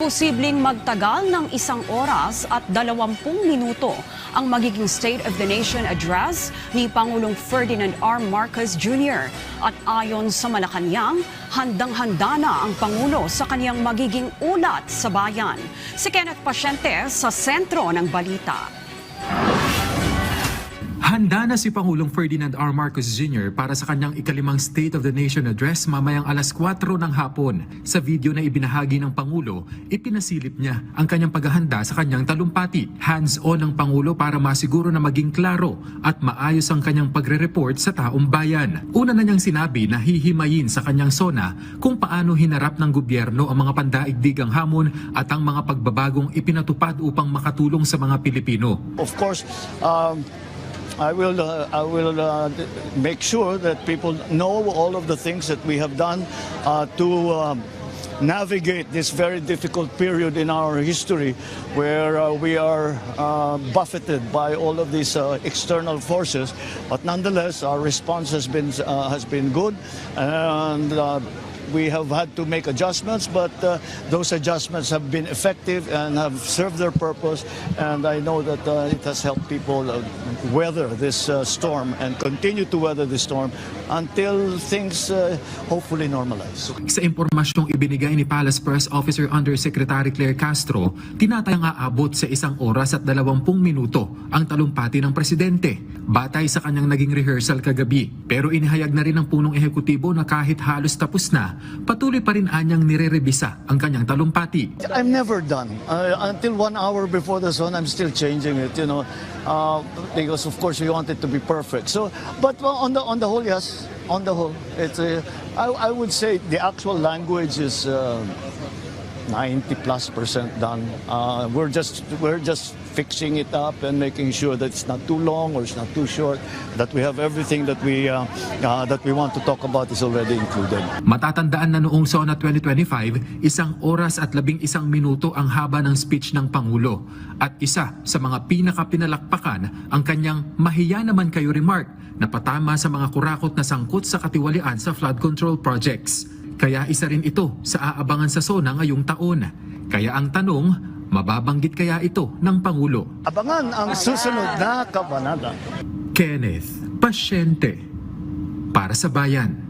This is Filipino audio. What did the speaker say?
Posibleng magtagal ng 1 oras at 20 minuto ang magiging State of the Nation address ni Pangulong Ferdinand R. Marcos Jr. At ayon sa Malacanang, handang-handa na ang Pangulo sa kanyang magiging ulat sa bayan. Si Kenneth Pasyente sa sentro ng balita. Handa na si Pangulong Ferdinand R. Marcos Jr. para sa kanyang ikalimang State of the Nation address mamayang alas 4 ng hapon. Sa video na ibinahagi ng Pangulo, ipinasilip niya ang kanyang paghahanda sa kanyang talumpati. Hands-on ang Pangulo para masiguro na maging klaro at maayos ang kanyang pagre-report sa taong bayan. Una na niyang sinabi na hihimayin sa kanyang SONA kung paano hinarap ng gobyerno ang mga pandaigdigang hamon at ang mga pagbabagong ipinatupad upang makatulong sa mga Pilipino. Of course, I will make sure that people know all of the things that we have done to navigate this very difficult period in our history where we are buffeted by all of these external forces. But nonetheless, our response has been good, and we have had to make adjustments, but those adjustments have been effective and have served their purpose, and I know that it has helped people weather this storm and continue to weather this storm until things hopefully normalize. Sa impormasyong ibinigay ni Palace Press Officer Undersecretary Claire Castro, tinatayang aabot sa 1 oras at 20 minuto ang talumpati ng presidente, batay sa kanyang naging rehearsal kagabi. Pero inihayag na rin ng punong ehekutibo na kahit halos tapos na, patuloy pa rin anyang nire-rebisa ang kanyang talumpati. I'm never done. Until 1 hour before the sun, I'm still changing it, because of course we want it to be perfect. So, but on the whole, yes, on the whole, it's I would say the actual language is 90+% done. We're just fixing it up and making sure that it's not too long or it's not too short, that we have everything that we want to talk about is already included. Matatandaan na noong SONA 2025, 1 oras at 11 minuto ang haba ng speech ng Pangulo. At isa sa mga pinakapinalakpakan ang kanyang mahiya naman kayo remark na patama sa mga kurakot na sangkot sa katiwalian sa flood control projects. Kaya isa rin ito sa aabangan sa SONA ngayong taon. Kaya ang tanong, mababanggit kaya ito ng Pangulo? Abangan ang susunod na kabanata. Kenneth Pasyente para sa Bayan.